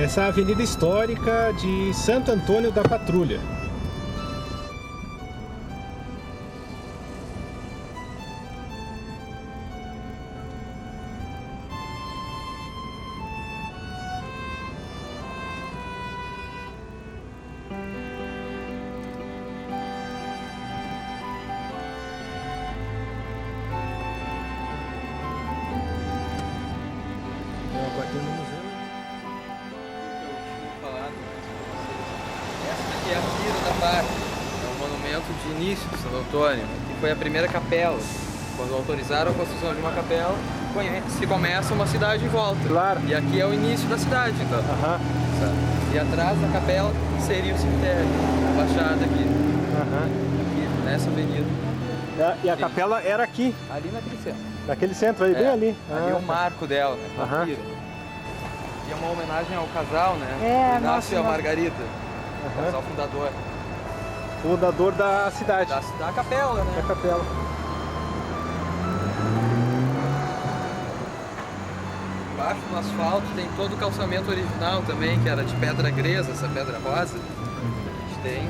essa avenida histórica de Santo Antônio da Patrulha. É a Pira da Barra, é um monumento de início de Santo Antônio, que foi a primeira capela. Quando autorizaram a construção de uma capela, se começa uma cidade em volta. Claro. E aqui é o início da cidade, então. E atrás da capela seria o cemitério, a fachada aqui. Aqui, nessa avenida. E a capela era aqui? Ali naquele centro. Naquele centro, aí, bem ali. Ali é o marco dela, né? A Pira. E é uma homenagem ao casal, né? É, o Inácio e a nossa. Margarida. Casal fundador. Fundador da cidade. Da capela, né? Da capela. Embaixo no asfalto tem todo o calçamento original também, que era de pedra gresa, essa pedra rosa. A gente tem.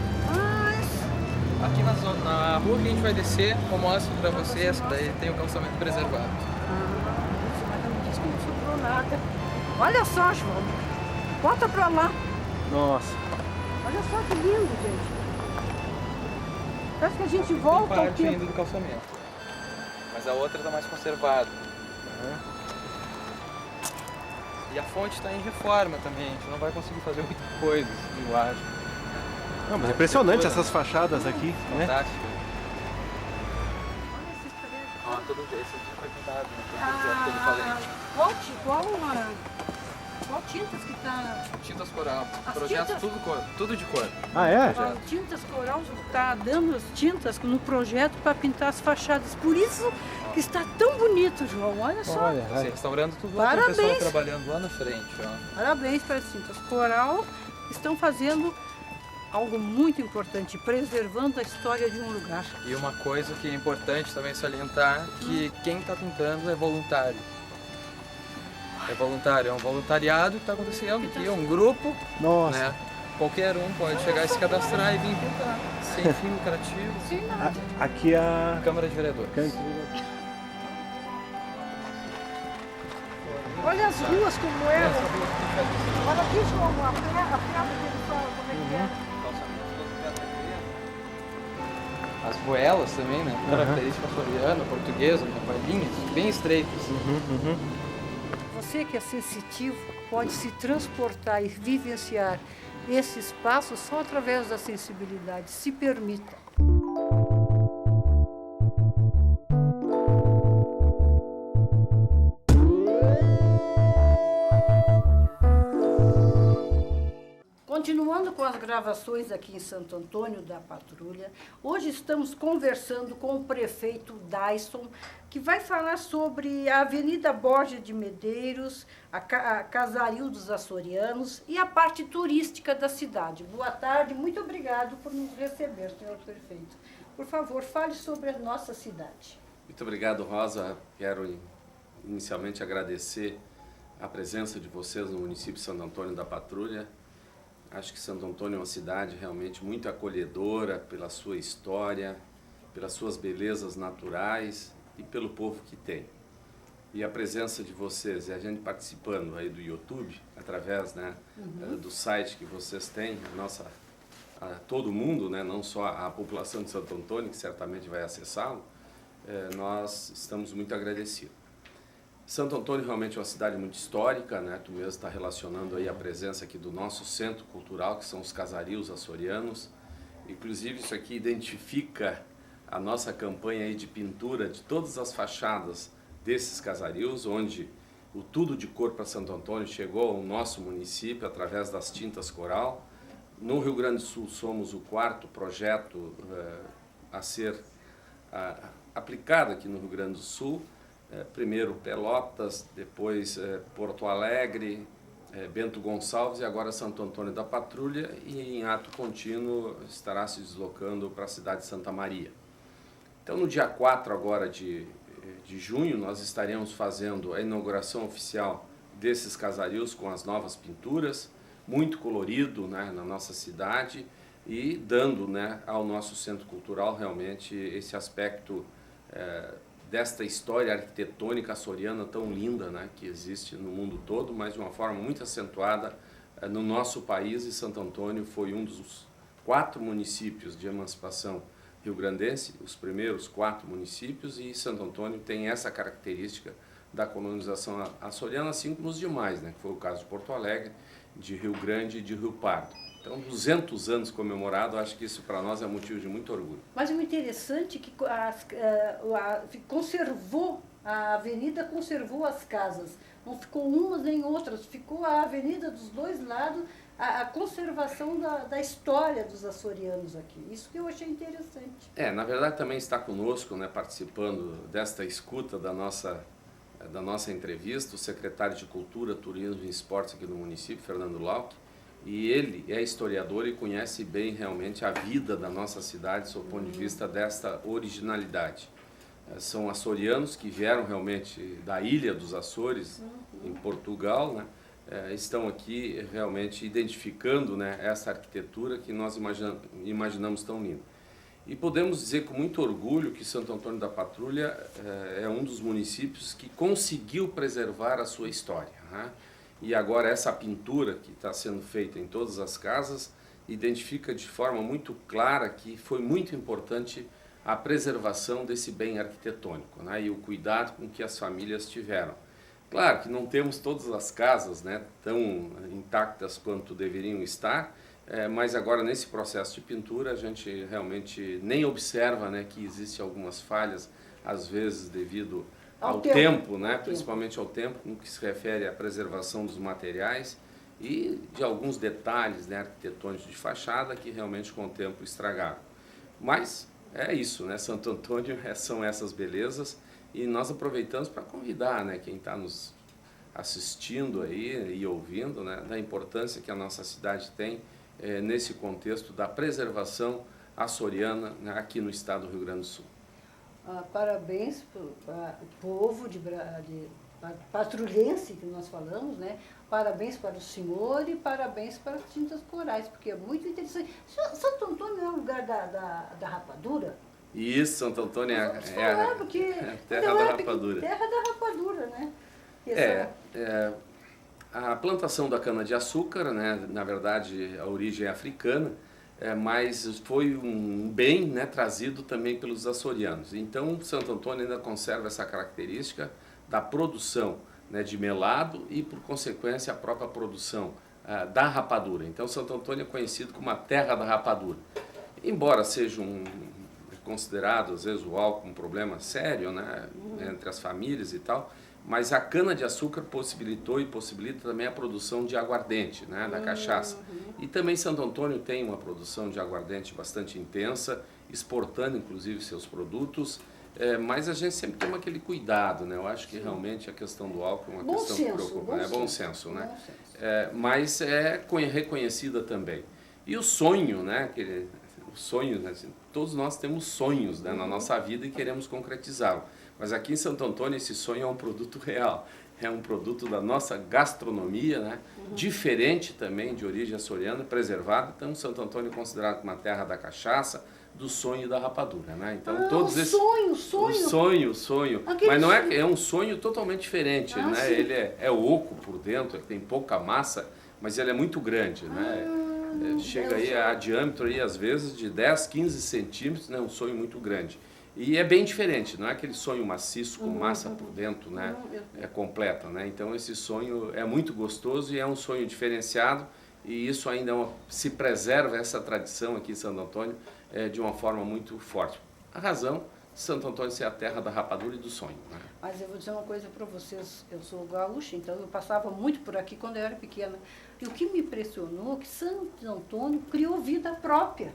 Aqui na rua que a gente vai descer, eu mostro pra vocês, que daí tem o calçamento preservado. Mas não disse que não sobrou nada. Olha só, João. Bota pra lá. Nossa. Olha só que lindo, gente. Parece que a gente Tem volta ao parte tempo. ainda do calçamento. Mas a outra tá mais conservada. E a fonte está em reforma também, a gente não vai conseguir fazer muita coisa, eu acho. Não, mas é impressionante essas fachadas aqui, né? Fantástico. Olha esses prédios. Ó, todo esse aqui foi pintado, né? Todo Qual tintas que tá... Tintas coral. As Projeto tintas? tudo de cor. Ah, é? Qual tintas coral tá dando as tintas no projeto para pintar as fachadas. Por isso que está tão bonito, João. Olha só. Olha, Assim, restaurando tudo lá, tem Parabéns. pessoal trabalhando lá na frente, ó. Parabéns para as tintas coral. Estão fazendo algo muito importante, preservando a história de um lugar. E uma coisa que é importante também salientar, que quem está pintando é voluntário. É voluntário, é um voluntariado que está acontecendo aqui, é um grupo, Nossa. né? Qualquer um pode chegar e se cadastrar e vir pintar, sem fim lucrativo. Sim, nada. Aqui é a... Câmara de Vereadores. Olha as ruas como eram. Olha aqui, João, a pedra que ele fala, como é que é. As goelas também, né? Característica açoriana, portuguesa, com linhas bem estreitas. Você que é sensitivo pode se transportar e vivenciar esse espaço só através da sensibilidade. Se permita. Continuando com as gravações aqui em Santo Antônio da Patrulha, hoje estamos conversando com o prefeito Dyson, que vai falar sobre a Avenida Borges de Medeiros, a Casaril dos Açorianos e a parte turística da cidade. Boa tarde, muito obrigado por nos receber, senhor prefeito. Por favor, fale sobre a nossa cidade. Muito obrigado, Rosa. Quero inicialmente agradecer a presença de vocês no município de Santo Antônio da Patrulha. Acho que Santo Antônio é uma cidade realmente muito acolhedora pela sua história, pelas suas belezas naturais e pelo povo que tem. E a presença de vocês e a gente participando aí do YouTube, através, né, do site que vocês têm, todo mundo, né, não só a população de Santo Antônio, que certamente vai acessá-lo, nós estamos muito agradecidos. Santo Antônio realmente é uma cidade muito histórica, né? Tu mesmo está relacionando aí a presença aqui do nosso centro cultural, que são os Casarios Açorianos. Inclusive isso aqui identifica a nossa campanha aí de pintura de todas as fachadas desses casarios, onde o Tudo de Cor para Santo Antônio chegou ao nosso município através das tintas coral. No Rio Grande do Sul somos o 4º projeto a ser aplicado aqui no Rio Grande do Sul. Primeiro Pelotas, depois Porto Alegre, Bento Gonçalves e agora Santo Antônio da Patrulha, e em ato contínuo estará se deslocando para a cidade de Santa Maria. Então no dia 4 agora de junho nós estaremos fazendo a inauguração oficial desses casarios com as novas pinturas. muito colorido, né, na nossa cidade e dando, né, ao nosso centro cultural realmente esse aspecto desta história arquitetônica açoriana tão linda, né, que existe no mundo todo, mas de uma forma muito acentuada no nosso país. E Santo Antônio foi um dos 4 municípios de emancipação rio-grandense, os primeiros 4 municípios, e Santo Antônio tem essa característica da colonização açoriana, assim como os demais, né, que foi o caso de Porto Alegre, de Rio Grande e de Rio Pardo. Então, 200 anos comemorado, acho que isso para nós é motivo de muito orgulho. Mas o interessante é que a avenida conservou as casas, não ficou umas nem outras, ficou a avenida dos 2 lados, a conservação da história dos açorianos aqui. Isso que eu achei interessante. Na verdade também está conosco, né, participando desta escuta da nossa entrevista, o secretário de Cultura, Turismo e Esportes aqui no município, Fernando Lauck, e ele é historiador e conhece bem realmente a vida da nossa cidade, sob o ponto de vista desta originalidade. São açorianos que vieram realmente da ilha dos Açores, em Portugal, né? Estão aqui realmente identificando, né, essa arquitetura que nós imaginamos tão linda. E podemos dizer com muito orgulho que Santo Antônio da Patrulha é um dos municípios que conseguiu preservar a sua história, né? E agora essa pintura que está sendo feita em todas as casas identifica de forma muito clara que foi muito importante a preservação desse bem arquitetônico, né, e o cuidado com que as famílias tiveram. Claro que não temos todas as casas, né, tão intactas quanto deveriam estar, mas agora nesse processo de pintura a gente realmente nem observa, né, que existem algumas falhas, às vezes devido ao tempo, né, principalmente ao tempo, no que se refere à preservação dos materiais e de alguns detalhes, né, arquitetônicos de fachada que realmente com o tempo estragaram. Mas é isso, né, Santo Antônio são essas belezas, e nós aproveitamos para convidar, né, quem está nos assistindo aí e ouvindo, né, da importância que a nossa cidade tem nesse contexto da preservação açoriana, né, aqui no estado do Rio Grande do Sul. Parabéns para o povo patrulhense que nós falamos, né? Parabéns para o senhor e parabéns para as tintas corais, porque é muito interessante. Santo Antônio é o lugar da rapadura? Isso, Santo Antônio é a terra da rapadura. Terra da rapadura, né? A plantação da cana-de-açúcar, né, na verdade a origem é africana, mas foi um bem, né, trazido também pelos açorianos. Então Santo Antônio ainda conserva essa característica da produção, né, de melado e, por consequência, a própria produção da rapadura. Então Santo Antônio é conhecido como a terra da rapadura. Embora seja considerado, às vezes, o álcool um problema sério, né, entre as famílias e tal, mas a cana-de-açúcar possibilitou e possibilita também a produção de aguardente, né, da cachaça. E também Santo Antônio tem uma produção de aguardente bastante intensa, exportando inclusive seus produtos, mas a gente sempre toma aquele cuidado, né? Eu acho que realmente a questão do álcool é uma questão que preocupa, né? Bom senso, né? Mas é reconhecida também. E o sonho, né? O sonho, né? Todos nós temos sonhos, né, na nossa vida e queremos concretizá-lo. Mas aqui em Santo Antônio esse sonho é um produto real, é um produto da nossa gastronomia, né? Diferente também, de origem açoriana, preservada. Então Santo Antônio é considerado como a terra da cachaça, do sonho e da rapadura, né? Então todos esses sonho. Mas não é um sonho totalmente diferente, né? Sim. Ele é oco por dentro, ele tem pouca massa, mas ele é muito grande, né? Chega aí a diâmetro aí às vezes de 10, 15 centímetros, né? Um sonho muito grande. E é bem diferente, não é aquele sonho maciço com massa por dentro, né? Completa, né? Então esse sonho é muito gostoso e é um sonho diferenciado, e isso ainda se preserva essa tradição aqui em Santo Antônio de uma forma muito forte. A razão, Santo Antônio ser a terra da rapadura e do sonho, né? Mas eu vou dizer uma coisa para vocês, eu sou gaúcha, então eu passava muito por aqui quando eu era pequena. E o que me impressionou é que Santo Antônio criou vida própria.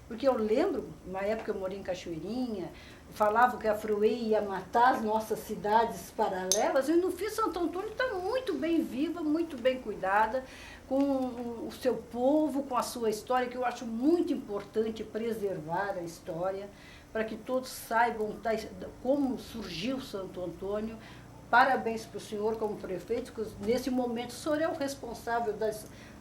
Porque eu lembro, na época eu morei em Cachoeirinha, falavam que a Fruei ia matar as nossas cidades paralelas, e no fim Santo Antônio está muito bem viva, muito bem cuidada, com o seu povo, com a sua história, que eu acho muito importante preservar a história, para que todos saibam como surgiu Santo Antônio, Parabéns para o senhor como prefeito, que nesse momento o senhor é o responsável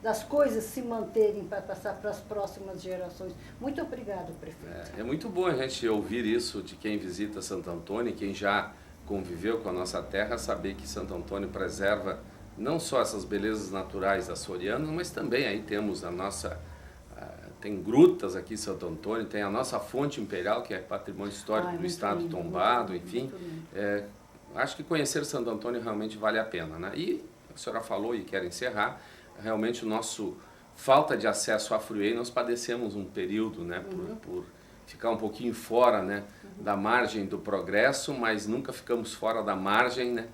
das coisas se manterem para passar para as próximas gerações. Muito obrigado, prefeito. É muito bom a gente ouvir isso de quem visita Santo Antônio, quem já conviveu com a nossa terra, saber que Santo Antônio preserva não só essas belezas naturais açorianas, mas também aí temos a nossa... tem grutas aqui em Santo Antônio, tem a nossa fonte imperial, que é patrimônio histórico do estado lindo, tombado, muito enfim. lindo. Acho que conhecer Santo Antônio realmente vale a pena, né? E a senhora falou, e quero encerrar, realmente o nosso falta de acesso à Fruei, nós padecemos um período, né, por ficar um pouquinho fora, né, da margem do progresso, mas nunca ficamos fora da margem, né,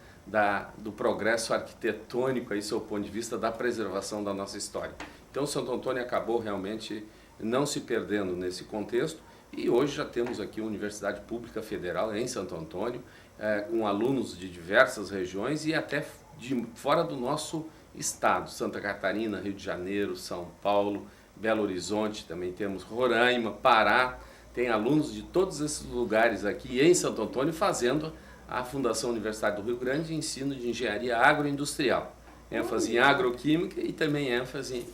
do progresso arquitetônico, aí, sob o ponto de vista da preservação da nossa história. Então, Santo Antônio acabou realmente não se perdendo nesse contexto, e hoje já temos aqui uma Universidade Pública Federal em Santo Antônio, com alunos de diversas regiões e até de fora do nosso estado, Santa Catarina, Rio de Janeiro, São Paulo, Belo Horizonte, também temos Roraima, Pará, tem alunos de todos esses lugares aqui em Santo Antônio fazendo a Fundação Universidade do Rio Grande de ensino de engenharia agroindustrial, ênfase em agroquímica e também ênfase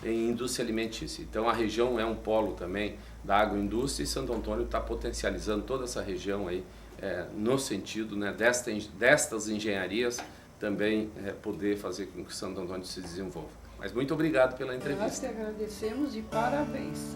em indústria alimentícia. Então a região é um polo também da agroindústria e Santo Antônio está potencializando toda essa região aí, no sentido, né, destas engenharias também poder fazer com que Santo Antônio se desenvolva. Mas muito obrigado pela entrevista. Nós que agradecemos e parabéns.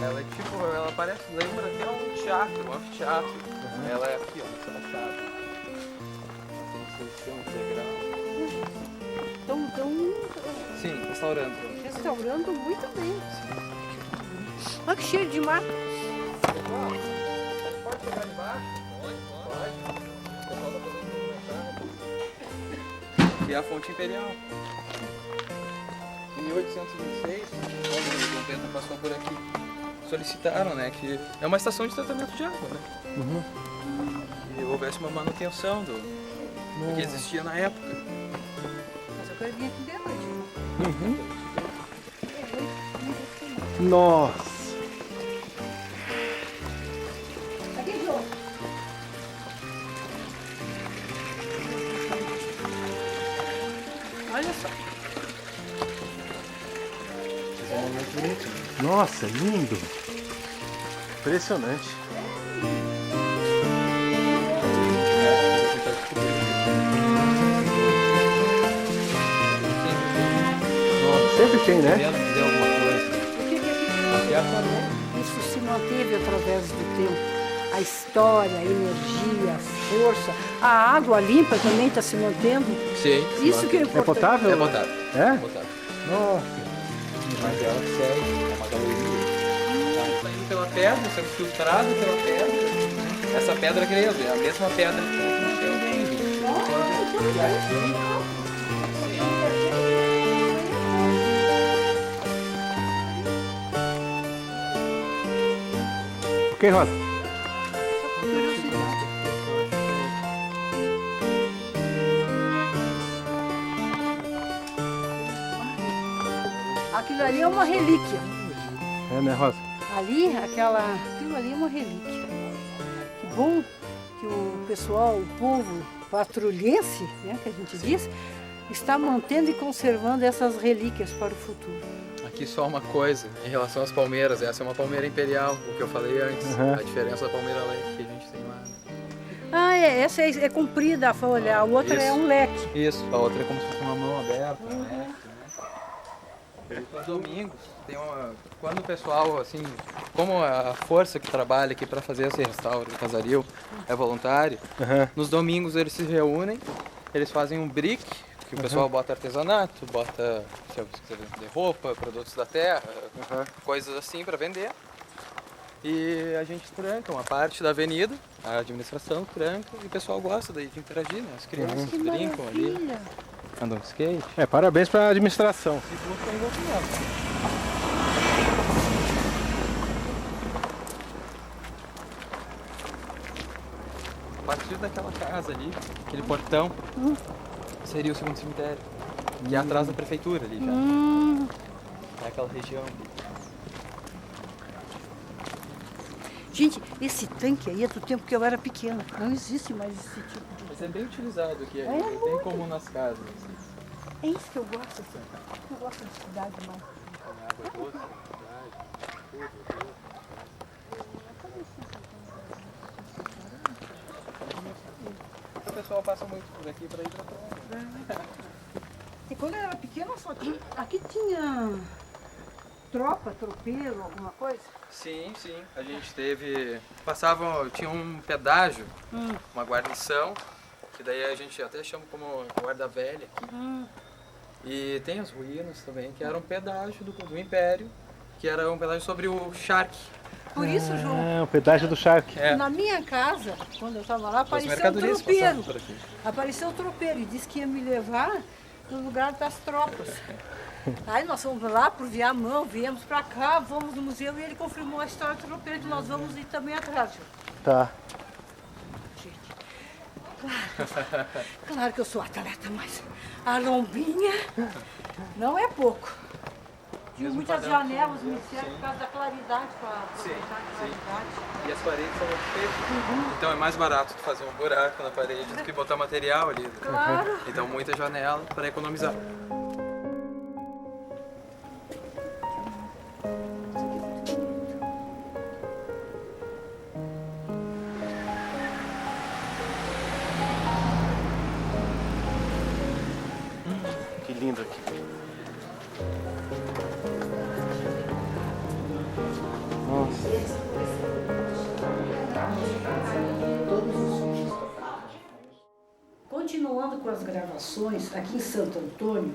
Ela é tipo, ela parece, lembra até um teatro, um anfiteatro. Ela é aqui, ó, essa fachada. Tem integral. Estão Sim, restaurando. restaurando muito bem. Olha que cheio de mato. Pode chegar embaixo? Pode. E a fonte imperial. Em 1826, quando o governo passou por aqui, solicitaram, né, que é uma estação de tratamento de água, né? E houvesse uma manutenção do que existia na época. Mas eu quero vir aqui dentro. Nossa! Aqui, João. Olha só. Nossa, lindo! Impressionante. Nossa, sempre tem, né? Dizer alguma coisa. Isso se manteve através do tempo. A história, a energia, a força. A água limpa também está se mantendo. Sim. Isso que é É importante. potável? É potável. É? Potável. Nossa! Mas ela segue, é uma galeria. Está indo pela pedra, sendo filtrado pela pedra. Essa pedra grega, é a mesma pedra que tem no chão. E aqui, Ok, Rosa? Aquilo ali é uma relíquia. É, né, Rosa? Aquilo ali é uma relíquia. Que bom que o pessoal, o povo patrulhense, né, que a gente diz, está mantendo e conservando essas relíquias para o futuro. aqui só uma coisa, em relação às palmeiras, essa é uma palmeira imperial, o que eu falei antes, a diferença da palmeira leque que a gente tem lá. Ah, essa é comprida a folha, a outra é um leque. Isso, a outra é como se fosse uma mão aberta, né? Os domingos, quando o pessoal, assim, como a força que trabalha aqui para fazer esse restauro do Casaril é voluntário, nos domingos eles se reúnem, eles fazem um brick, que o pessoal bota artesanato, bota, se você quiser vender roupa, produtos da terra, coisas assim para vender. E a gente tranca uma parte da avenida, a administração tranca e o pessoal gosta daí de interagir, né? As crianças brincam ali, andam de skate. Parabéns para a administração. E buscam envolvimento. A partir daquela casa ali, aquele portão, seria o segundo cemitério. Que é atrás da prefeitura ali já. É aquela região ali. Gente, esse tanque aí é do tempo que eu era pequena. Não existe mais esse tipo de... Mas é bem utilizado aqui, É não tem muito. comum nas casas. Assim. É isso que eu gosto, assim. Eu gosto de cidade mais. Água doce, tudo. O pessoal passa muito por aqui para ir para praia. E quando eu era pequena, só tinha... Aqui tinha tropa, tropeiro, alguma coisa? Sim. A gente tinha um pedágio, uma guarnição, que daí a gente até chama como guarda velha aqui. E tem as ruínas também, que era um pedágio do Império, que era um pedágio sobre o charque. Por isso, João, O pedágio do Shark. na minha casa, quando eu estava lá, As apareceu um mercadorias tropeiro. passavam por aqui. Apareceu o tropeiro e disse que ia me levar no lugar das tropas. Aí nós fomos lá por Viamão, viemos para cá, vamos no museu e ele confirmou a história do tropeiro que nós vamos ir também atrás. João. Tá. Claro que eu sou atleta, mas a lombinha não é pouco. Tinha Mesmo muitas padrão, janelas sim, no céu por causa da claridade, para aproveitar a claridade. E as paredes são muito feitas. Então é mais barato tu fazer um buraco na parede do que botar material ali. Claro. Então muita janela para economizar. Que lindo aqui. Nossa. Continuando com as gravações aqui em Santo Antônio,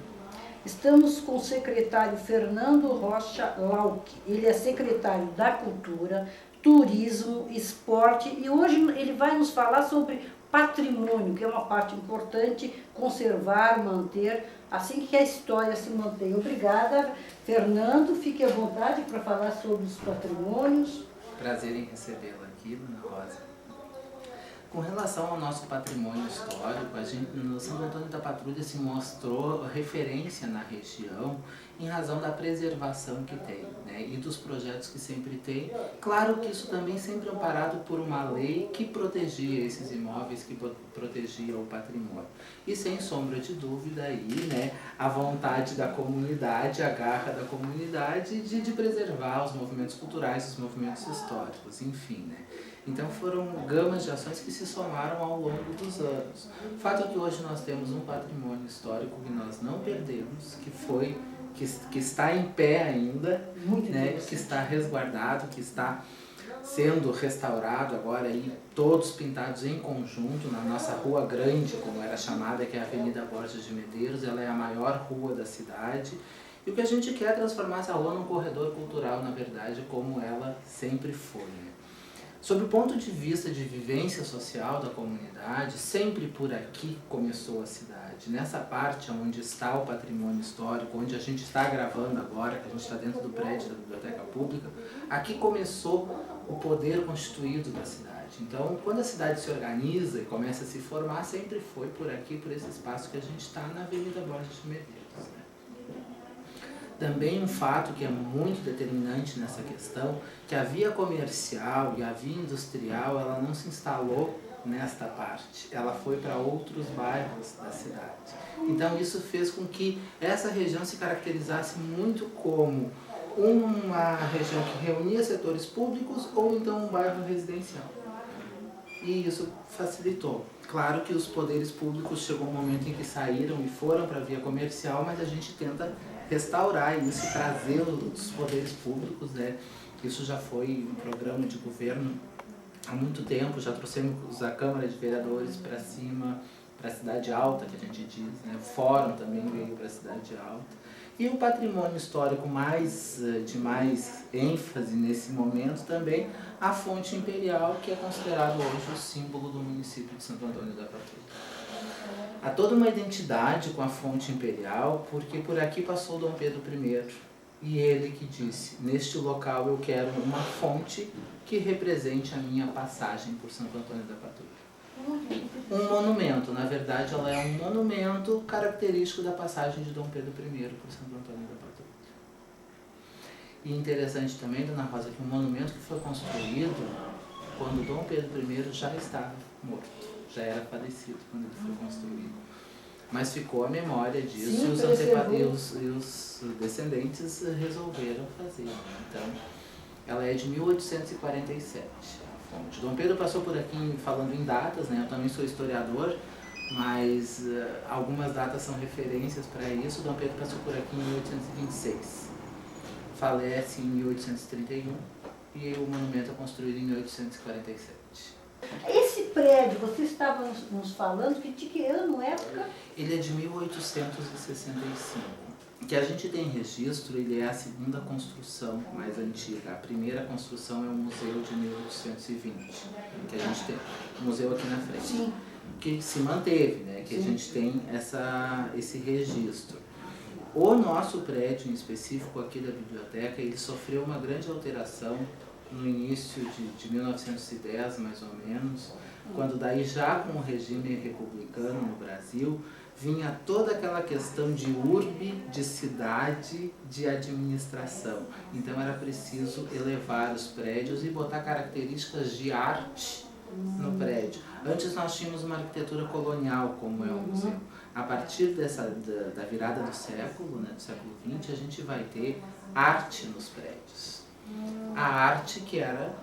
estamos com o secretário Fernando Rocha Lauck. Ele é secretário da Cultura, Turismo, Esporte e hoje ele vai nos falar sobre patrimônio, que é uma parte importante, conservar, manter, assim que a história se mantém. Obrigada, Fernando. Fique à vontade para falar sobre os patrimônios. Prazer em recebê-la aqui, Dona Rosa. Com relação ao nosso patrimônio histórico, no Santo Antônio da Patrulha se mostrou referência na região em razão da preservação que tem, né, e dos projetos que sempre tem. Claro que isso também sempre é amparado por uma lei que protegia esses imóveis, que protegia o patrimônio. E sem sombra de dúvida aí, né, a vontade da comunidade, a garra da comunidade de preservar os movimentos culturais, os movimentos históricos, enfim, né. Então foram gamas de ações que se somaram ao longo dos anos. O fato é que hoje nós temos um patrimônio histórico que nós não perdemos, que está em pé ainda, né, que está resguardado, que está sendo restaurado agora aí, todos pintados em conjunto na nossa rua grande, como era chamada, que é a Avenida Borges de Medeiros. Ela é a maior rua da cidade. E o que a gente quer é transformar essa rua num corredor cultural, na verdade, como ela sempre foi, né? Sob o ponto de vista de vivência social da comunidade, sempre por aqui começou a cidade. Nessa parte onde está o patrimônio histórico, onde a gente está gravando agora, que a gente está dentro do prédio da Biblioteca Pública, aqui começou o poder constituído da cidade. Então, quando a cidade se organiza e começa a se formar, sempre foi por aqui, por esse espaço que a gente está na Avenida Borges de Medeiros, né? Também um fato que é muito determinante nessa questão, que a via comercial e a via industrial, ela não se instalou nesta parte, ela foi para outros bairros da cidade. Então isso fez com que essa região se caracterizasse muito como uma região que reunia setores públicos ou então um bairro residencial. E isso facilitou. Claro que os poderes públicos chegou um momento em que saíram e foram para a via comercial, mas a gente tenta restaurar isso, trazer os poderes públicos, né? Isso já foi um programa de governo há muito tempo, já trouxemos a Câmara de Vereadores para cima, para a Cidade Alta, que a gente diz, né? O Fórum também veio para a Cidade Alta. E o patrimônio histórico de mais ênfase nesse momento também, a fonte imperial, que é considerado hoje o símbolo do município de Santo Antônio da Patrulha. Há toda uma identidade com a fonte imperial, porque por aqui passou Dom Pedro I, e ele que disse: neste local eu quero uma fonte que represente a minha passagem por Santo Antônio da Patrulha. Um monumento, na verdade ela é um monumento característico da passagem de Dom Pedro I por Santo Antônio da Patrulha. E interessante também, Dona Rosa, que um monumento que foi construído quando Dom Pedro I já estava morto, já era falecido quando ele foi construído. Mas ficou a memória disso. Sim, e os descendentes resolveram fazer. Então, ela é de 1847. Dom Pedro passou por aqui falando em datas, né? Eu também sou historiador, mas algumas datas são referências para isso. Dom Pedro passou por aqui em 1826, falece em 1831 e o monumento é construído em 1847. Esse prédio, você estava nos falando, que de que ano, época? Ele é de 1865. O que a gente tem registro, ele é a segunda construção mais antiga. A primeira construção é o museu de 1820, que a gente tem o museu aqui na frente. Sim. Que se manteve, né? Que Sim. A gente tem esse registro. O nosso prédio em específico aqui da biblioteca, ele sofreu uma grande alteração no início de 1910, mais ou menos, quando daí já com o regime republicano no Brasil, vinha toda aquela questão de urbe, de cidade, de administração. Então era preciso elevar os prédios e botar características de arte no prédio. Antes nós tínhamos uma arquitetura colonial, como é o museu. A partir da virada do século, né, do século XX, a gente vai ter arte nos prédios. A arte que era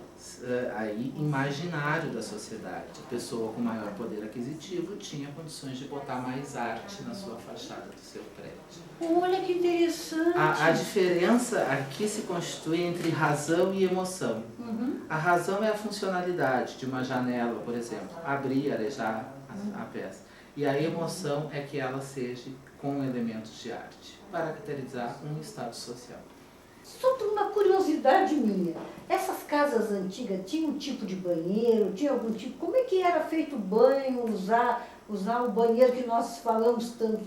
aí imaginário da sociedade. A pessoa com maior poder aquisitivo tinha condições de botar mais arte na sua fachada do seu prédio. Olha que interessante! A diferença aqui se constitui entre razão e emoção. A razão é a funcionalidade de uma janela, por exemplo, abrir, arejar a peça. E a emoção é que ela seja com elementos de arte, para caracterizar um estado social. Só por uma curiosidade minha, essas casas antigas tinham um tipo de banheiro, tinha algum tipo, como é que era feito o banho, usar o banheiro que nós falamos tanto?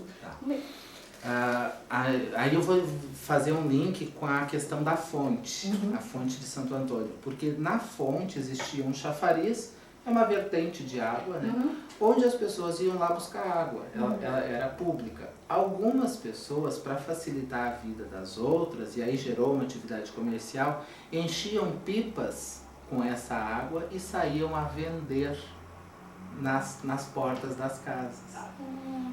Aí eu vou fazer um link com a questão da fonte, a fonte de Santo Antônio, porque na fonte existia um chafariz, é uma vertente de água, né? Onde as pessoas iam lá buscar água, ela era pública. Algumas pessoas, para facilitar a vida das outras, e aí gerou uma atividade comercial, enchiam pipas com essa água e saíam a vender nas portas das casas.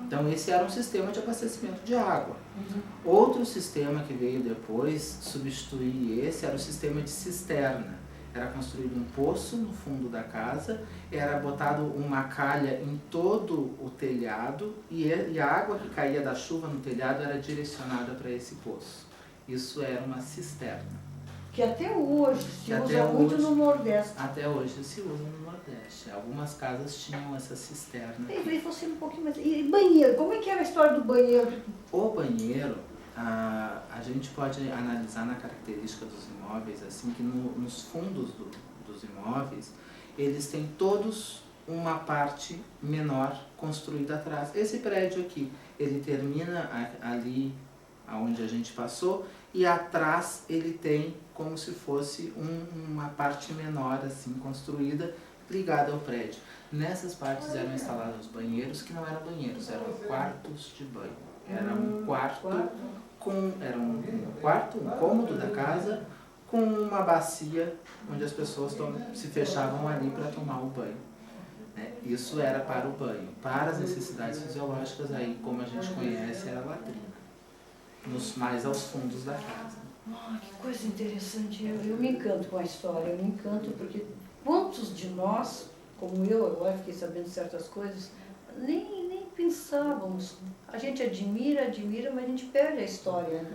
Então esse era um sistema de abastecimento de água. Outro sistema que veio depois substituir esse era o sistema de cisterna. Era construído um poço no fundo da casa, era botado uma calha em todo o telhado e a água que caía da chuva no telhado era direcionada para esse poço. Isso era uma cisterna. Que até hoje se usa muito no Nordeste. Até hoje se usa no Nordeste. Algumas casas tinham essa cisterna. E você um pouquinho mais. E banheiro? Como é que era a história do banheiro? O banheiro, a gente pode analisar na característica dos imóveis, assim, que nos fundos dos imóveis, eles têm todos uma parte menor construída atrás. Esse prédio aqui, ele termina ali onde a gente passou, e atrás ele tem como se fosse uma parte menor, assim, construída, ligada ao prédio. Nessas partes eram instalados banheiros, que não eram banheiros, eram quartos de banho. Era um quarto, um cômodo da casa, com uma bacia onde as pessoas se fechavam ali para tomar o banho. Isso era para o banho. Para as necessidades fisiológicas, aí, como a gente conhece, era a latrina. Mais aos fundos da casa. Que coisa interessante. Eu me encanto com a história, eu me encanto porque quantos de nós, como eu agora fiquei sabendo certas coisas, nem pensávamos. A gente admira, mas a gente perde a história.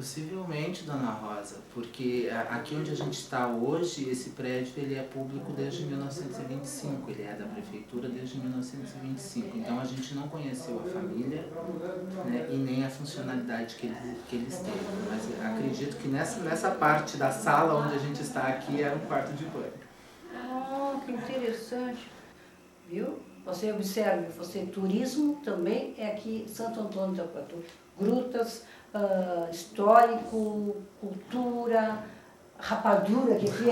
Possivelmente, Dona Rosa, porque aqui onde a gente está hoje, esse prédio ele é público desde 1925, ele é da prefeitura desde 1925, então a gente não conheceu a família, né, e nem a funcionalidade que eles têm, mas acredito que nessa parte da sala onde a gente está aqui era um quarto de banho. Ah, que interessante. Viu? Você observe, turismo também é aqui Santo Antônio da Patrulha. Grutas, histórico, cultura, rapadura, que aqui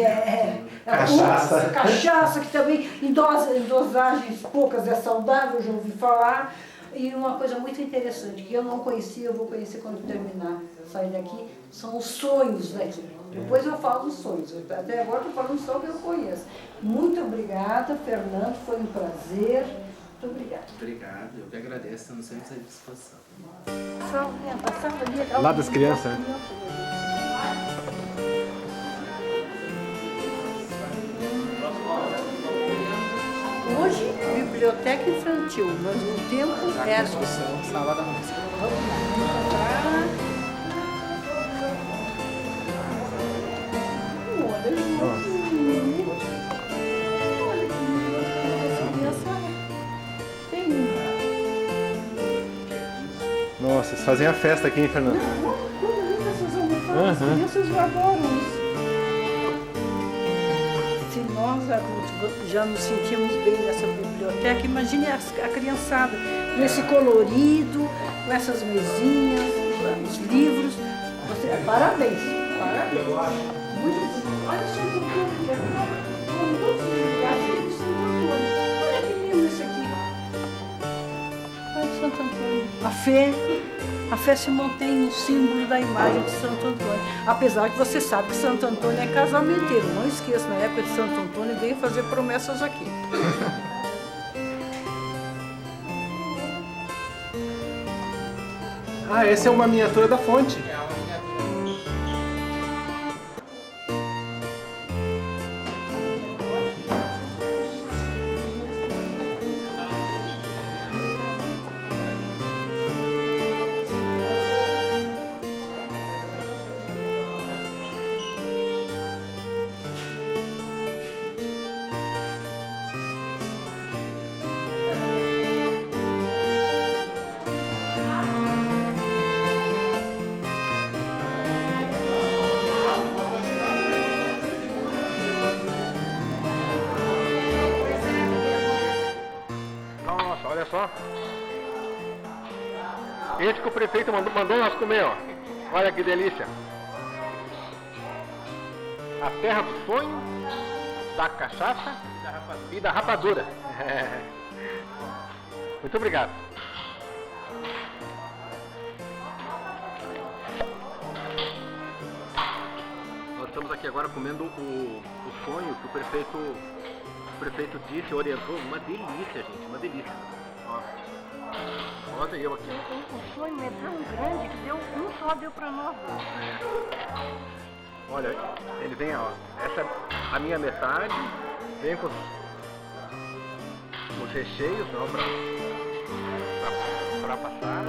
cachaça, que também em dosagens poucas é saudável, já ouvi falar. E uma coisa muito interessante, que eu não conhecia, eu vou conhecer quando terminar, sair daqui, são os sonhos daqui. Depois eu falo dos sonhos, até agora estou falando só o que eu conheço. Muito obrigada, Fernando, foi um prazer. Muito obrigada. Obrigado, eu que agradeço, estamos sempre à disposição. Lá das crianças. Hoje, biblioteca infantil, mas no tempo era... Sala da música. Vamos lá. Nossa, vocês fazem a festa aqui, hein, Fernando? As crianças adoram isso. Se nós, adultos, já nos sentimos bem nessa biblioteca, imagine a criançada, com esse colorido, com essas mesinhas, os livros. Parabéns, parabéns. Muito bonito. Olha só o que com todos os lugares de Santo Antônio. Olha que lindo isso aqui. Olha Santo Antônio. A fé se mantém no símbolo da imagem de Santo Antônio. Apesar que você sabe que Santo Antônio é casamenteiro. Não esqueça, na época de Santo Antônio, veio fazer promessas aqui. Ah, essa é uma miniatura da fonte. Olha só. Esse que o prefeito mandou nós comer, ó. Olha que delícia. A terra do sonho, da cachaça e da rapadura. Muito obrigado. Nós estamos aqui agora comendo o sonho que o prefeito disse, orientou. Uma delícia, gente, uma delícia. Ó. Olha eu aqui. O sonho é tão grande que só deu para nós. Olha, ele vem, ó. Essa é a minha metade. Vem com os recheios, ó, para passar.